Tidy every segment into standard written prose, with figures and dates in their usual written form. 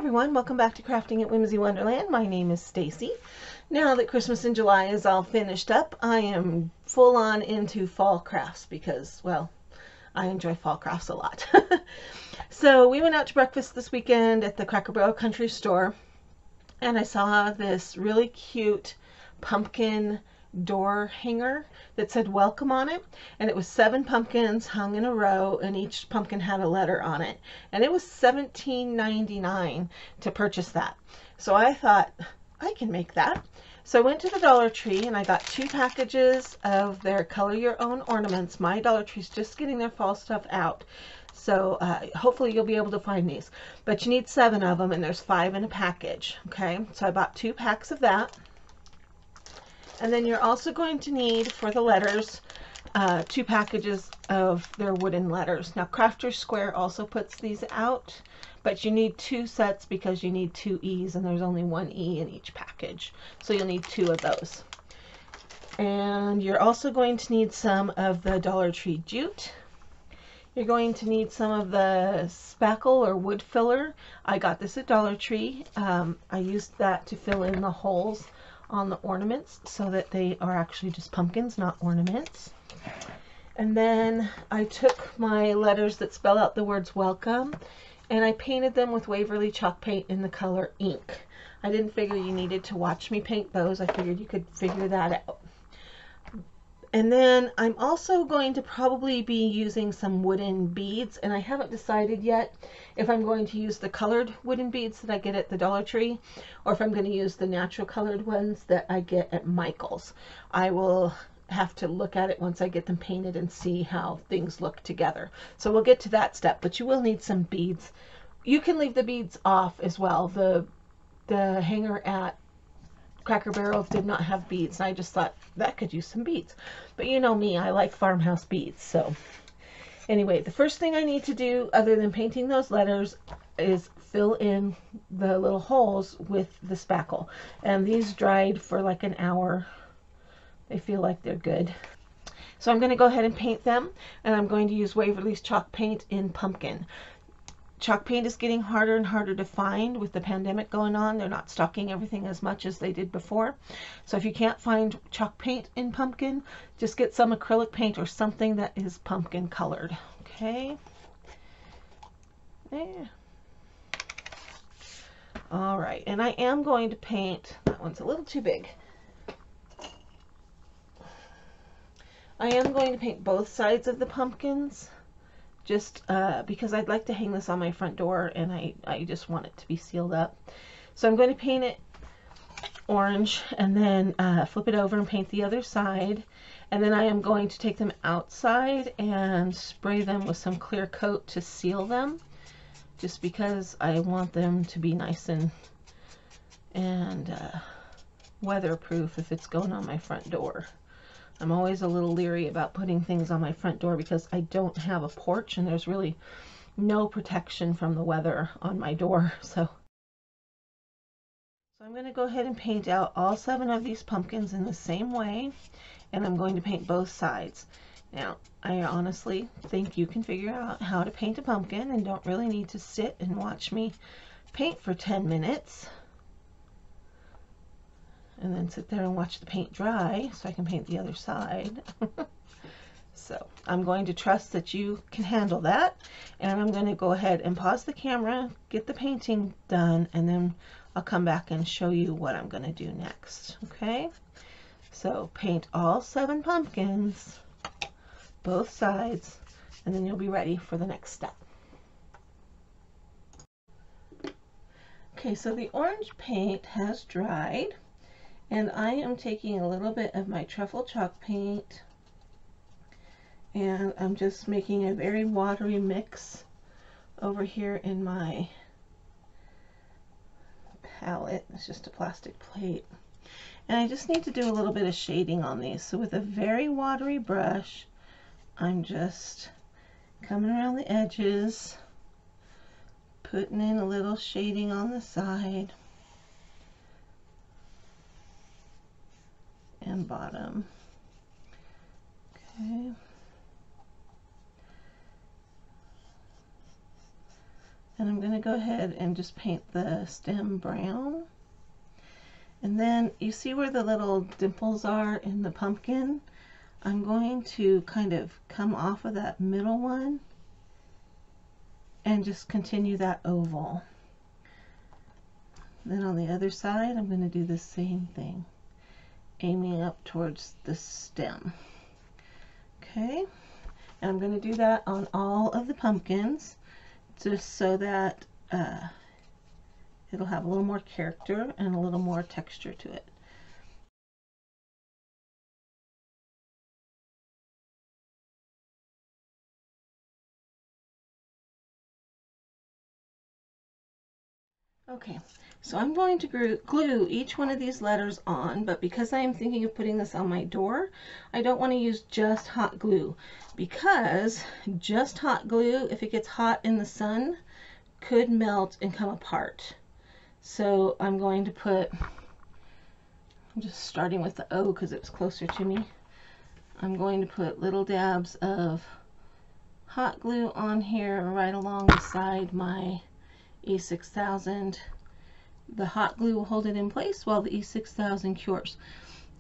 everyone, welcome back to Crafting at Whimsy Wonderland. My name is Stacy. Now that Christmas in July is all finished up, I am full on into fall crafts because, well, I enjoy fall crafts a lot. So we went out to breakfast this weekend at the Cracker Barrel Country Store, and I saw this really cute pumpkin door hanger that said welcome on it, and it was 7 pumpkins hung in a row, and each pumpkin had a letter on it, and it was $17.99 to purchase that. So I thought I can make that. So I went to the Dollar Tree and I got 2 packages of their color your own ornaments. My Dollar Tree's just getting their fall stuff out, so hopefully you'll be able to find these, but you need 7 of them and there's 5 in a package. Okay, so I bought 2 packs of that. And then you're also going to need, for the letters, 2 packages of their wooden letters. Now, Crafter's Square also puts these out, but you need 2 sets because you need 2 E's, and there's only 1 E in each package. So you'll need 2 of those. And you're also going to need some of the Dollar Tree jute. You're going to need some of the spackle or wood filler. I got this at Dollar Tree. I used that to fill in the holes on the ornaments so that they are actually just pumpkins, not ornaments. And then I took my letters that spell out the words welcome and I painted them with Waverly chalk paint in the color ink. I didn't figure you needed to watch me paint those. I figured you could figure that out. And then I'm also going to probably be using some wooden beads, and I haven't decided yet if I'm going to use the colored wooden beads that I get at the Dollar Tree or if I'm going to use the natural colored ones that I get at Michael's. I will have to look at it once I get them painted and see how things look together. So we'll get to that step, but you will need some beads. You can leave the beads off as well. The hanger at Cracker Barrel did not have beads, and I just thought that could use some beads. But you know me, I like farmhouse beads. So anyway, the first thing I need to do other than painting those letters is fill in the little holes with the spackle. And these dried for like an hour. They feel like they're good. So I'm going to go ahead and paint them, and I'm going to use Waverly's chalk paint in pumpkin. Chalk paint is getting harder and harder to find with the pandemic going on. They're not stocking everything as much as they did before. So if you can't find chalk paint in pumpkin, just get some acrylic paint or something that is pumpkin colored. Okay. There. All right, and I am going to paint, that one's a little too big. I am going to paint both sides of the pumpkins, just because I'd like to hang this on my front door, and I just want it to be sealed up. So I'm going to paint it orange and then flip it over and paint the other side, and then I am going to take them outside and spray them with some clear coat to seal them, just because I want them to be nice and weatherproof if it's going on my front door. I'm always a little leery about putting things on my front door because I don't have a porch and there's really no protection from the weather on my door. So I'm going to go ahead and paint out all 7 of these pumpkins in the same way, and I'm going to paint both sides. Now, I honestly think you can figure out how to paint a pumpkin and don't really need to sit and watch me paint for 10 minutes. And then sit there and watch the paint dry so I can paint the other side. So I'm going to trust that you can handle that, and I'm going to go ahead and pause the camera, get the painting done, and then I'll come back and show you what I'm going to do next. Okay, so paint all 7 pumpkins, both sides, and then you'll be ready for the next step. Okay, so the orange paint has dried. And I am taking a little bit of my Truffle chalk paint, and I'm just making a very watery mix over here in my palette. It's just a plastic plate. And I just need to do a little bit of shading on these. So with a very watery brush, I'm just coming around the edges, putting in a little shading on the side and bottom. Okay. And I'm going to go ahead and just paint the stem brown. And then you see where the little dimples are in the pumpkin? I'm going to kind of come off of that middle one and just continue that oval. Then on the other side, I'm going to do the same thing, aiming up towards the stem. Okay, and I'm going to do that on all of the pumpkins, just so that it'll have a little more character and a little more texture to it. Okay, so I'm going to glue each one of these letters on, but because I am thinking of putting this on my door, I don't want to use just hot glue, because just hot glue, if it gets hot in the sun, could melt and come apart. So I'm going to put, I'm just starting with the O because it's closer to me. I'm going to put little dabs of hot glue on here right alongside my E6000. The hot glue will hold it in place while the E6000 cures.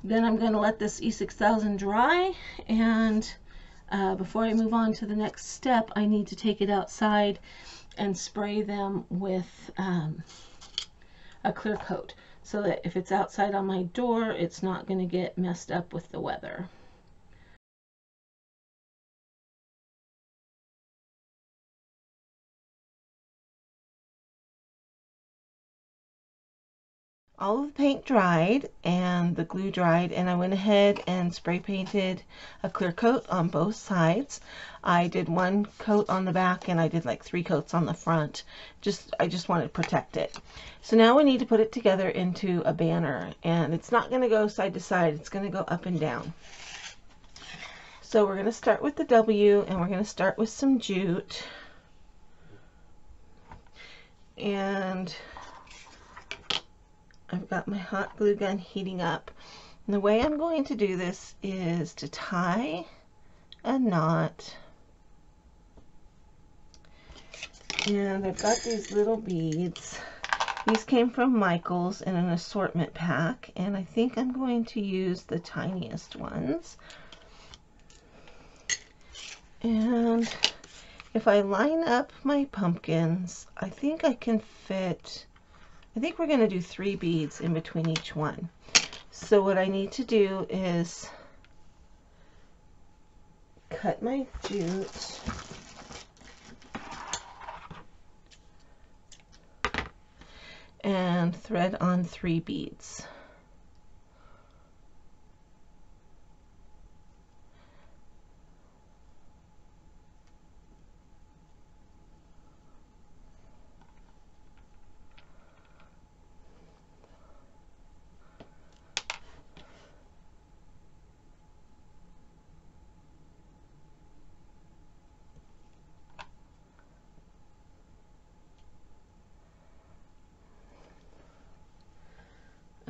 Then I'm going to let this E6000 dry, and before I move on to the next step, I need to take it outside and spray them with a clear coat, so that if it's outside on my door, it's not going to get messed up with the weather. All of the paint dried and the glue dried, and I went ahead and spray painted a clear coat on both sides. I did one coat on the back and I did like 3 coats on the front. I just wanted to protect it. So now we need to put it together into a banner, and it's not going to go side to side, it's going to go up and down. So we're going to start with the W, and we're going to start with some jute. And I've got my hot glue gun heating up. And the way I'm going to do this is to tie a knot. And I've got these little beads. These came from Michael's in an assortment pack, and I think I'm going to use the tiniest ones. And if I line up my pumpkins, I think I can fit, I think we're going to do 3 beads in between each one. So what I need to do is cut my jute and thread on 3 beads.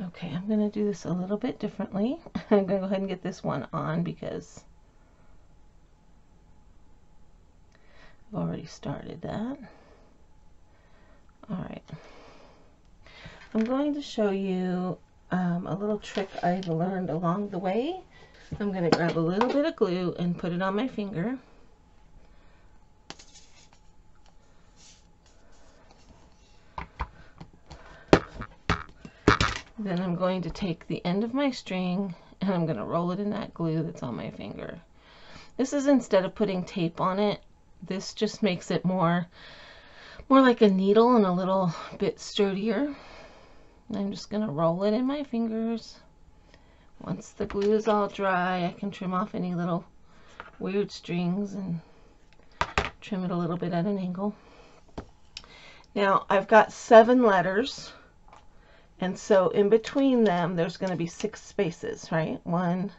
Okay, I'm going to do this a little bit differently. I'm going to go ahead and get this one on because I've already started that. Alright. I'm going to show you a little trick I've learned along the way. I'm going to grab a little bit of glue and put it on my finger. Then I'm going to take the end of my string and I'm going to roll it in that glue that's on my finger. This is, instead of putting tape on it, this just makes it more like a needle and a little bit sturdier. And I'm just going to roll it in my fingers. Once the glue is all dry, I can trim off any little weird strings and trim it a little bit at an angle. Now I've got 7 letters. And so in between them, there's going to be 6 spaces, right? 1,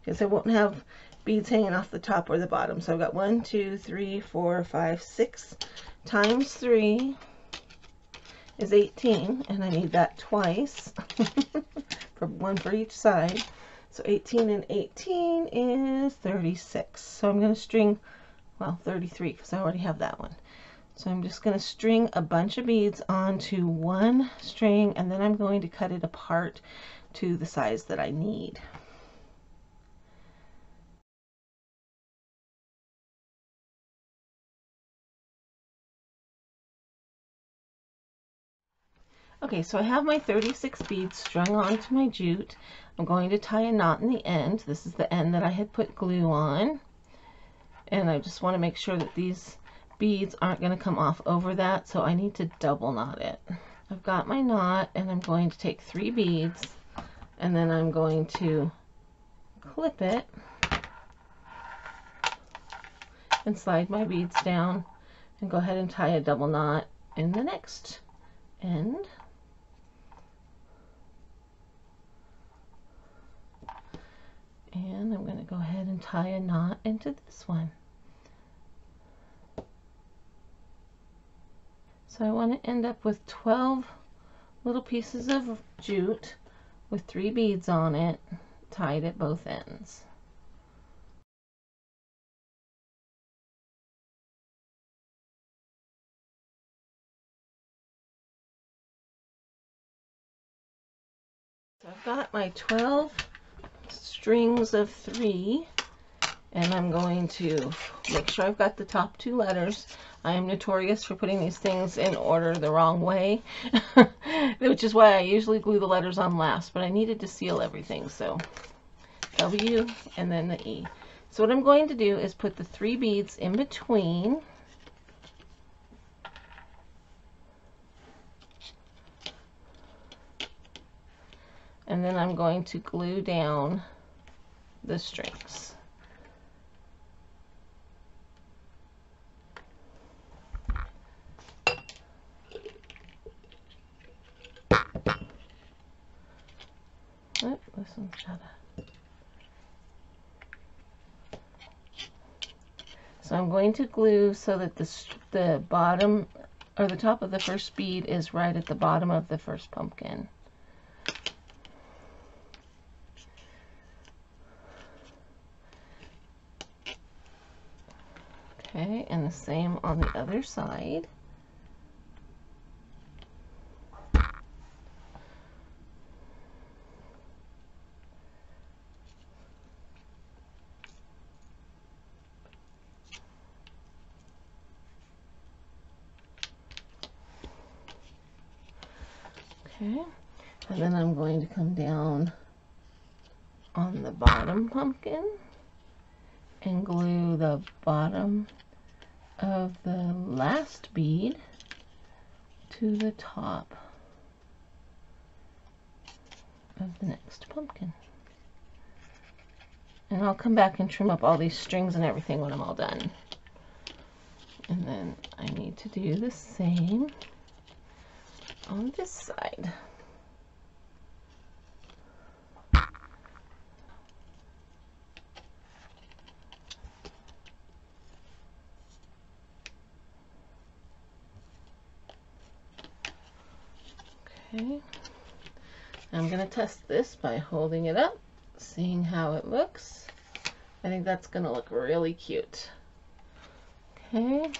because I won't have beads hanging off the top or the bottom. So I've got 1, 2, 3, 4, 5, 6 times 3 is 18, and I need that twice, for 1 for each side. So 18 and 18 is 36. So I'm going to string, well, 33 because I already have that one. So I'm just going to string a bunch of beads onto one string, and then I'm going to cut it apart to the size that I need. Okay, so I have my 36 beads strung onto my jute. I'm going to tie a knot in the end. This is the end that I had put glue on. And I just want to make sure that these beads aren't going to come off over that, so I need to double knot it. I've got my knot, and I'm going to take 3 beads, and then I'm going to clip it and slide my beads down and go ahead and tie a double knot in the next end. And I'm going to go ahead and tie a knot into this one. So I want to end up with 12 little pieces of jute with 3 beads on it, tied at both ends. So I've got my 12 strings of 3, and I'm going to make sure I've got the top 2 letters. I am notorious for putting these things in order the wrong way, which is why I usually glue the letters on last, but I needed to seal everything, so W and then the E. So what I'm going to do is put the 3 beads in between, and then I'm going to glue down the strings. Oh, this one's got a... So I'm going to glue so that the bottom or the top of the first bead is right at the bottom of the first pumpkin. Okay, and the same on the other side. Okay, and then I'm going to come down on the bottom pumpkin and glue the bottom of the last bead to the top of the next pumpkin. And I'll come back and trim up all these strings and everything when I'm all done. And then I need to do the same on this side. Okay, I'm going to test this by holding it up, seeing how it looks. I think that's going to look really cute. Okay,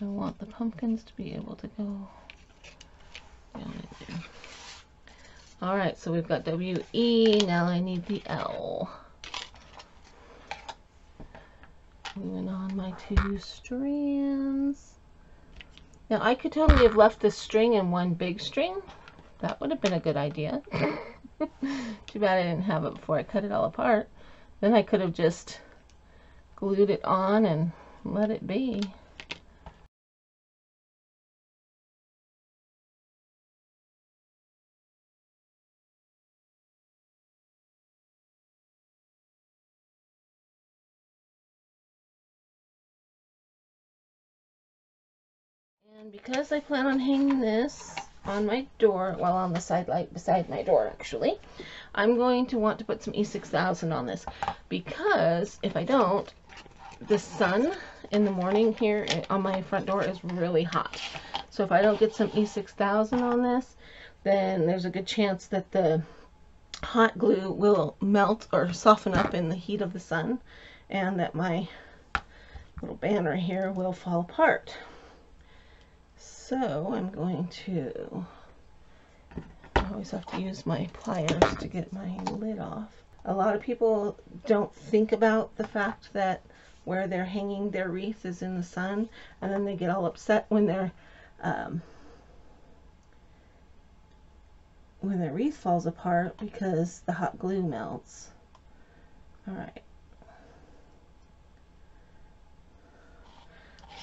I want the pumpkins to be able to go down in there. Alright, so we've got W-E, now I need the L. Gluing on my 2 strands. Now I could totally have left this string in one big string. That would have been a good idea. Too bad I didn't have it before I cut it all apart. Then I could have just glued it on and let it be. And because I plan on hanging this on my door, well, on the side light beside my door actually, I'm going to want to put some E6000 on this, because if I don't, the sun in the morning here on my front door is really hot. So if I don't get some E6000 on this, then there's a good chance that the hot glue will melt or soften up in the heat of the sun, and that my little banner here will fall apart. So I'm going to, I always have to use my pliers to get my lid off. A lot of people don't think about the fact that where they're hanging their wreath is in the sun, and then they get all upset when their wreath falls apart because the hot glue melts. All right.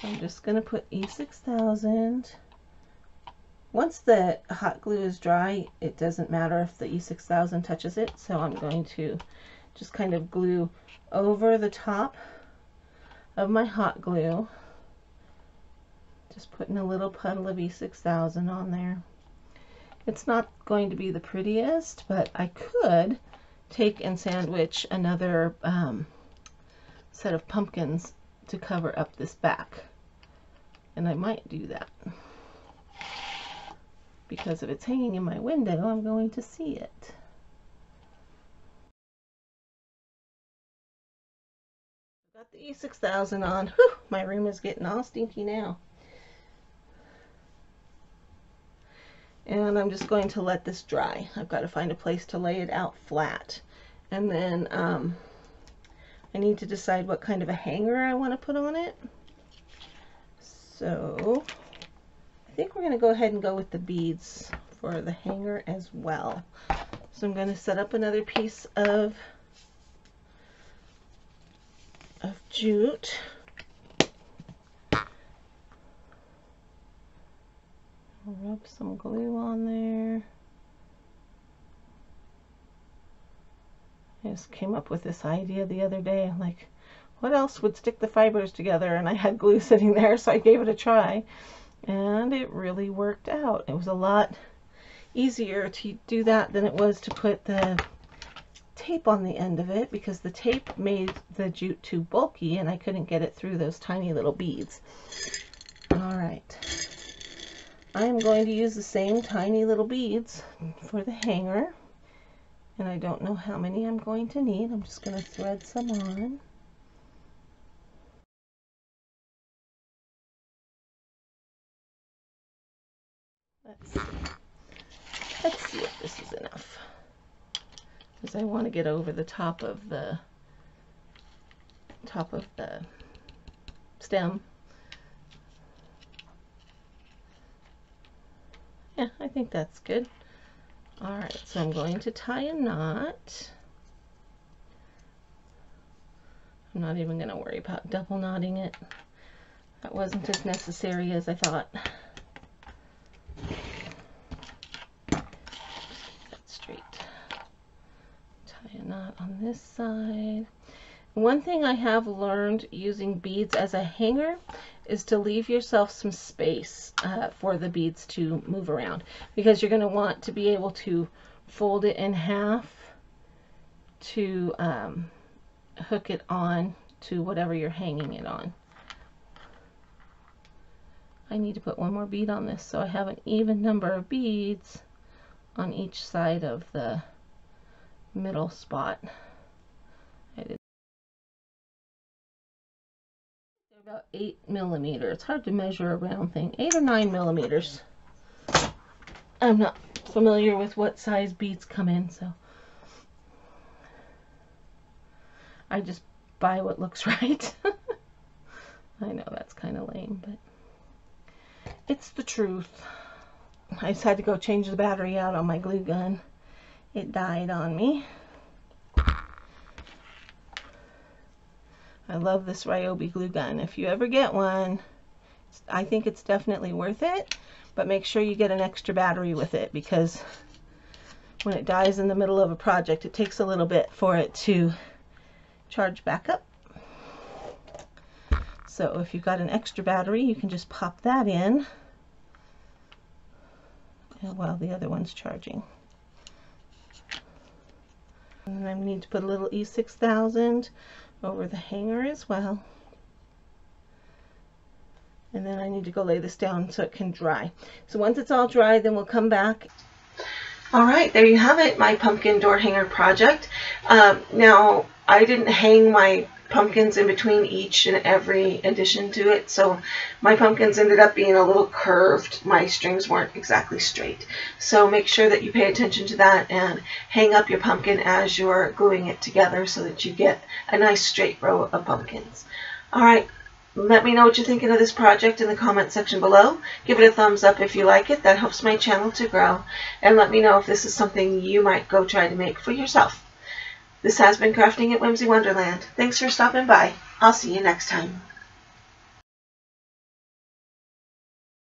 So I'm just going to put E6000. Once the hot glue is dry, it doesn't matter if the E6000 touches it, so I'm going to just kind of glue over the top of my hot glue. Just putting a little puddle of E6000 on there. It's not going to be the prettiest, but I could take and sandwich another set of pumpkins to cover up this back. And I might do that, because if it's hanging in my window, I'm going to see it. Got the E6000 on. Whew, my room is getting all stinky now. And I'm just going to let this dry. I've got to find a place to lay it out flat. And then I need to decide what kind of a hanger I want to put on it. So I think we're going to go ahead and go with the beads for the hanger as well. So I'm going to set up another piece of jute. I'll rub some glue on there. I just came up with this idea the other day. I'm like, what else would stick the fibers together? And I had glue sitting there, so I gave it a try. And it really worked out. It was a lot easier to do that than it was to put the tape on the end of it, because the tape made the jute too bulky and I couldn't get it through those tiny little beads. Alright. I'm going to use the same tiny little beads for the hanger. And I don't know how many I'm going to need. I'm just going to thread some on. Let's see if this is enough, because I want to get over the top of the stem. Yeah, I think that's good. Alright, so I'm going to tie a knot. I'm not even going to worry about double knotting it. That wasn't as necessary as I thought. Knot on this side. One thing I have learned using beads as a hanger is to leave yourself some space for the beads to move around, because you're going to want to be able to fold it in half to hook it on to whatever you're hanging it on. I need to put one more bead on this so I have an even number of beads on each side of the middle spot. They're about 8 millimeters. It's hard to measure a round thing. 8 or 9 millimeters. I'm not familiar with what size beads come in, so I just buy what looks right. I know that's kind of lame, but it's the truth. I just had to go change the battery out on my glue gun. It died on me. I love this Ryobi glue gun. If you ever get one, I think it's definitely worth it, but make sure you get an extra battery with it, because when it dies in the middle of a project, it takes a little bit for it to charge back up. So if you've got an extra battery, you can just pop that in while the other one's charging. And I need to put a little E6000 over the hanger as well. And then I need to go lay this down so it can dry. So once it's all dry, then we'll come back. All right, there you have it, my pumpkin door hanger project. Now, I didn't hang my pumpkins in between each and every addition to it, so my pumpkins ended up being a little curved. My strings weren't exactly straight. So make sure that you pay attention to that and hang up your pumpkin as you're gluing it together so that you get a nice straight row of pumpkins. All right. Let me know what you're thinking of this project in the comment section below. Give it a thumbs up if you like it. That helps my channel to grow. And let me know if this is something you might go try to make for yourself. This has been Crafting at Whimsy Wonderland. Thanks for stopping by. I'll see you next time.